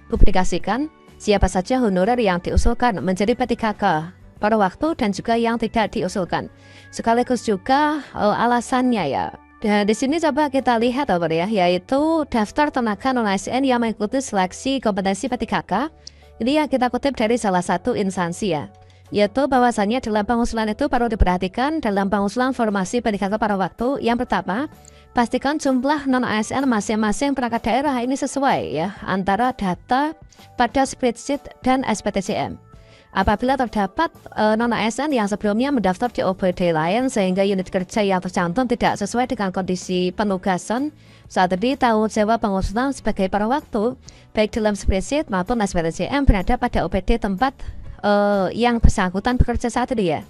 publikasikan siapa saja honorer yang diusulkan menjadi P3K pada waktu dan juga yang tidak diusulkan. Sekaligus juga alasannya ya. Dan di sini coba kita lihat ya, yaitu daftar tenaga non-ASN yang mengikuti seleksi kompetensi P3K. Ini yang kita kutip dari salah satu instansi ya. Yaitu bahwasannya dalam pengusulan itu perlu diperhatikan dalam pengusulan formasi P3K pada waktu. Yang pertama, pastikan jumlah non-ASN masing-masing perangkat daerah ini sesuai ya antara data pada spreadsheet dan SPTCM. Apabila terdapat non-ASN yang sebelumnya mendaftar di OBD lain sehingga unit kerja yang tercantum tidak sesuai dengan kondisi penugasan saat ini, tanggung jawab pengusulan sebagai pada waktu baik dalam spreadsheet maupun SPTCM berada pada OBD tempat yang bersangkutan bekerja saat ini ya.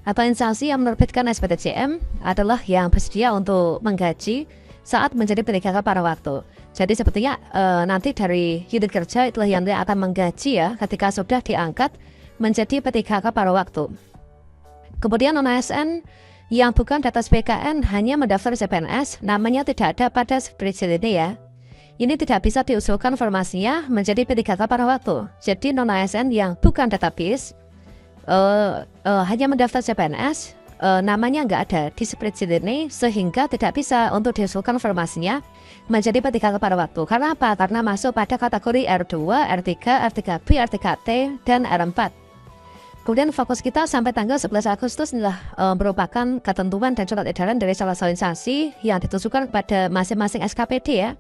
Atau instansi yang menerbitkan SPTCM adalah yang bersedia untuk menggaji saat menjadi P3K pada waktu. Jadi sepertinya nanti dari unit kerja itulah yang akan menggaji ya ketika sudah diangkat menjadi P3K pada waktu. Kemudian non-ASN yang bukan data BKN hanya mendaftar CPNS, namanya tidak ada pada spreadsheet ini ya. Ini tidak bisa diusulkan formasinya menjadi P3K pada waktu. Jadi non-ASN yang bukan database hanya mendaftar CPNS, namanya nggak ada di spreadsheet ini sehingga tidak bisa untuk diusulkan formasinya menjadi P3K pada waktu. Karena apa? Karena masuk pada kategori R2, R3, R3B, R3T, dan R4. Kemudian fokus kita sampai tanggal 11 Agustus inilah merupakan ketentuan dan surat edaran dari salah satu instansi yang ditujukan kepada masing-masing SKPD ya.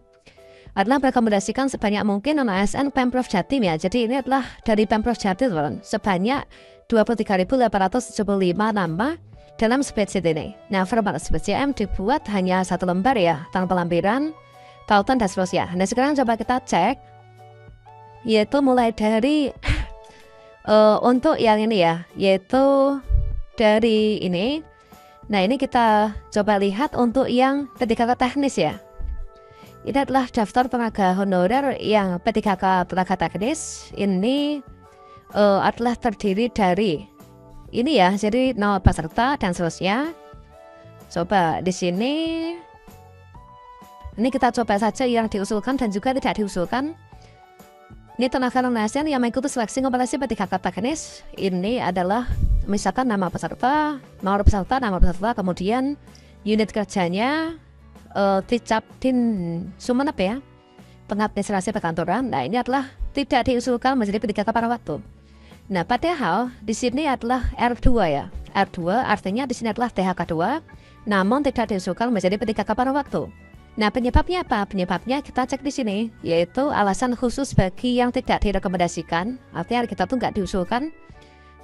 Adalah merekomendasikan sebanyak mungkin non-ASN Pemprov Jatim ya. Jadi ini adalah dari Pemprov Jatim sebanyak 23.875 nama dalam spreadsheet ini. Nah, format SPTCM dibuat hanya satu lembar ya, tanpa lampiran, tautan dan seterusnya. Nah, sekarang coba kita cek, yaitu mulai dari untuk yang ini ya, yaitu dari ini. Nah, ini kita coba lihat untuk yang P3K teknis ya. Ini adalah daftar tenaga honorer yang P3K tenaga teknis. Ini adalah terdiri dari ini ya, jadi 0 peserta dan seterusnya. Coba di sini, ini kita coba saja yang diusulkan dan juga tidak diusulkan. Ini tenaga non-ASN yang mengikuti seleksi kompetensi P3K teknis. Ini adalah misalkan nama peserta, kemudian unit kerjanya Dicapdin Sumeneb ya, pengadministrasi perkantoran. Nah, ini adalah tidak diusulkan menjadi P3K pada waktu. Nah, padahal di sini adalah R2 ya. R2 artinya di sini adalah THK 2, namun tidak diusulkan menjadi P3K pada waktu. Nah, penyebabnya apa? Penyebabnya kita cek di sini, yaitu alasan khusus bagi yang tidak direkomendasikan. Artinya kita tuh nggak diusulkan.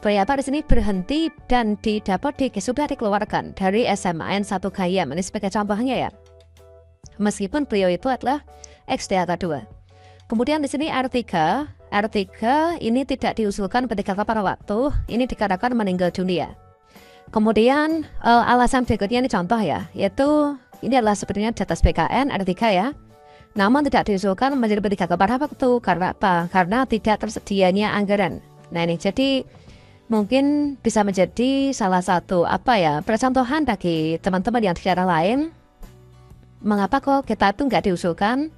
Berapa di sini berhenti dan didapat sudah dikeluarkan dari SMAN 1 Gayam. Ini sebagai contohnya ya. Meskipun beliau itu adalah ex-THK 2. Kemudian di sini R3 ini tidak diusulkan P3K pada waktu. Ini dikarenakan meninggal dunia. Kemudian alasan berikutnya ini contoh ya, yaitu ini adalah sebenarnya data BKN R3 ya. Namun tidak diusulkan menjadi P3K pada waktu. Karena apa? Karena tidak tersedianya anggaran. Nah, ini jadi mungkin bisa menjadi salah satu percontohan bagi teman-teman yang di daerah lain. Mengapa kok kita itu nggak diusulkan?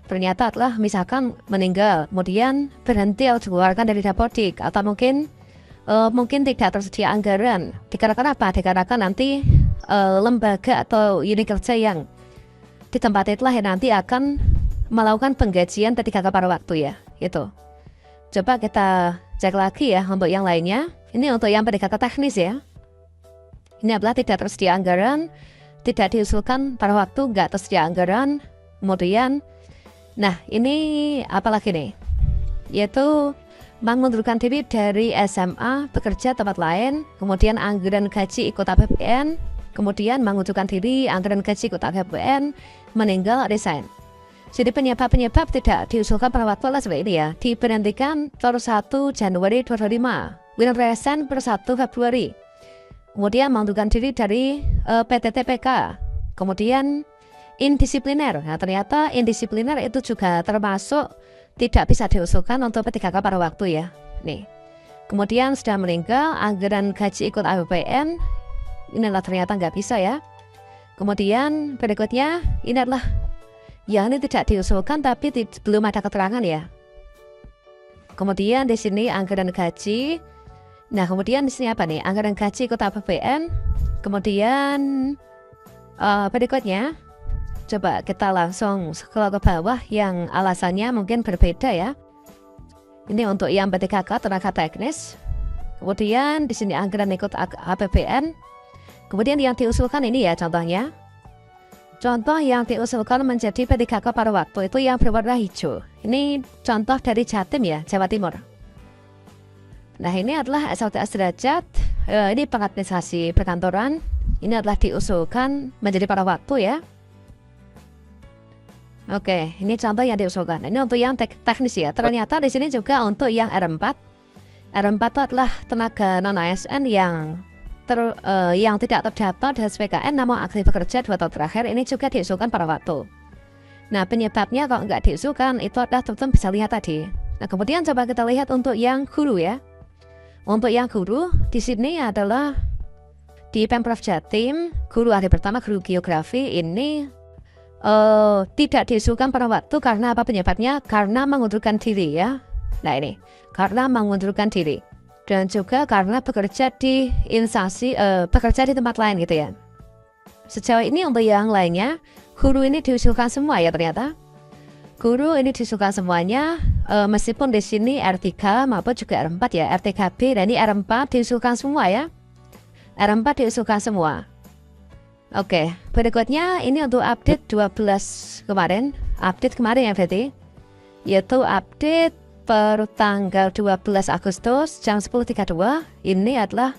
Ternyata adalah misalkan meninggal, kemudian berhenti atau dikeluarkan dari dapodik, atau mungkin tidak tersedia anggaran. Dikarenakan apa? Dikarenakan nanti lembaga atau unit kerja yang di tempat itulah yang nanti akan melakukan penggajian P3K pada waktu ya. Itu. Coba kita cek lagi ya untuk yang lainnya. Ini untuk yang P3K teknis ya. Ini adalah tidak tersedia anggaran, tidak diusulkan pada waktu, nggak tersedia anggaran. Kemudian, nah ini apalagi nih? Yaitu mengundurkan diri dari SMA, bekerja tempat lain, kemudian anggaran gaji ikut APBN, kemudian mengundurkan diri, anggaran gaji ikut APBN, meninggal, resign. Jadi penyebab-penyebab tidak diusulkan pada waktu adalah seperti ini ya. Diberhentikan per 1 Januari 2005, resign per 1 Februari. Kemudian mengundurkan diri dari PTTPK. Kemudian indisipliner. Nah, ternyata indisipliner itu juga termasuk tidak bisa diusulkan untuk P3K pada waktu ya. Nih. Kemudian sudah meninggal, anggaran gaji ikut APBN. Inilah ternyata nggak bisa ya. Kemudian berikutnya ini adalah yang ini tidak diusulkan tapi belum ada keterangan ya. kemudian di sini anggaran gaji. Nah, kemudian di sini apa nih? Anggaran gaji ikut APBN. Kemudian berikutnya, coba kita langsung scroll ke bawah yang alasannya mungkin berbeda ya. Ini untuk yang PTKK tenaga teknis. Kemudian di sini anggaran ikut APBN. Kemudian yang diusulkan ini ya contohnya. Contoh yang diusulkan menjadi PTKK pada waktu itu yang berwarna hijau. Ini contoh dari Jatim ya, Jawa Timur. Nah, ini adalah SLTA sederajat, ini pengadministrasi perkantoran. Ini adalah diusulkan menjadi pada waktu ya. Oke, ini contoh yang diusulkan. Ini untuk yang teknis ya. Ternyata di sini juga untuk yang R4. R4 itu adalah tenaga non-ASN yang tidak terdaftar di SPKN namun aktif bekerja 2 tahun terakhir. Ini juga diusulkan pada waktu. Nah, penyebabnya kalau nggak diusulkan itu adalah teman-teman bisa lihat tadi. Nah, kemudian coba kita lihat untuk yang guru ya. Untuk yang guru di sini adalah di Pemprov Jatim, guru hari pertama guru geografi ini tidak diusulkan pada waktu karena apa penyebabnya? Karena mengundurkan diri ya. Nah ini, karena mengundurkan diri dan juga karena bekerja di instansi, bekerja di tempat lain gitu ya. Sejauh ini untuk yang lainnya, guru ini diusulkan semua ya ternyata. Guru ini diusulkan semuanya, meskipun di sini R3 maupun juga R4 ya, R3B dan ini R4 diusulkan semua ya. R4 diusulkan semua. Oke, berikutnya ini untuk update 12 kemarin. Update kemarin ya berarti. Yaitu update per tanggal 12 Agustus jam 10.32. Ini adalah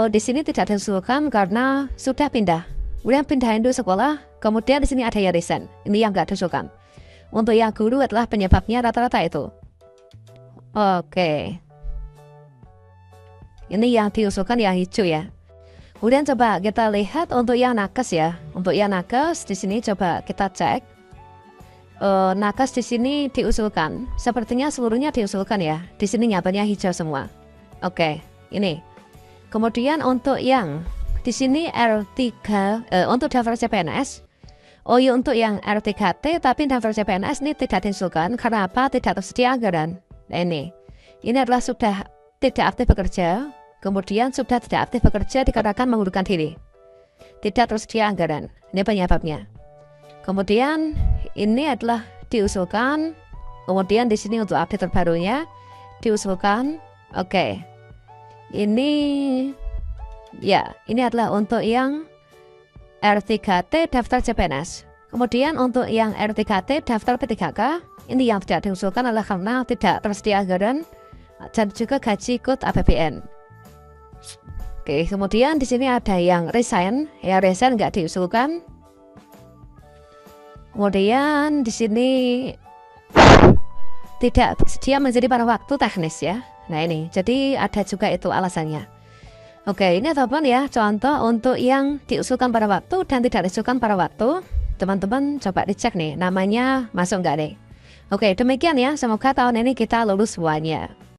di sini tidak diusulkan karena sudah pindah. Udah pindahin dulu sekolah, kemudian di sini ada yang resign. Ini yang nggak diusulkan. Untuk yang guru adalah penyebabnya rata-rata itu. Oke. Ini yang diusulkan yang hijau ya. Kemudian coba kita lihat untuk yang nakes ya. Untuk yang nakes di sini coba kita cek. Nakes di sini diusulkan. Sepertinya seluruhnya diusulkan ya. Di sini nyatanya hijau semua. Oke, ini. Kemudian untuk yang di sini R3 untuk daftar CPNS. Oh iya, untuk yang R3T tapi daftar CPNS ini tidak diusulkan karena apa? Tidak tersedia anggaran. Nah ini adalah sudah tidak aktif bekerja, kemudian sudah tidak aktif bekerja dikarenakan mengundurkan diri. Tidak tersedia anggaran. Ini penyebabnya. Kemudian ini adalah diusulkan. Kemudian di sini untuk update terbarunya diusulkan. Oke. Ini ya, ini adalah untuk yang R3T daftar CPNS. Kemudian untuk yang R3T daftar P3K, ini yang tidak diusulkan adalah karena tidak tersedia anggaran dan juga gaji ikut APBN. Oke, kemudian di sini ada yang resign, ya resign nggak diusulkan. Kemudian di sini tidak bersedia menjadi pada waktu teknis ya. Nah ini, jadi ada juga itu alasannya. Oke, ini teman-teman ya, contoh untuk yang diusulkan pada waktu dan tidak diusulkan pada waktu. Teman-teman coba dicek nih, namanya masuk nggak nih? Oke, demikian ya, semoga tahun ini kita lulus semuanya.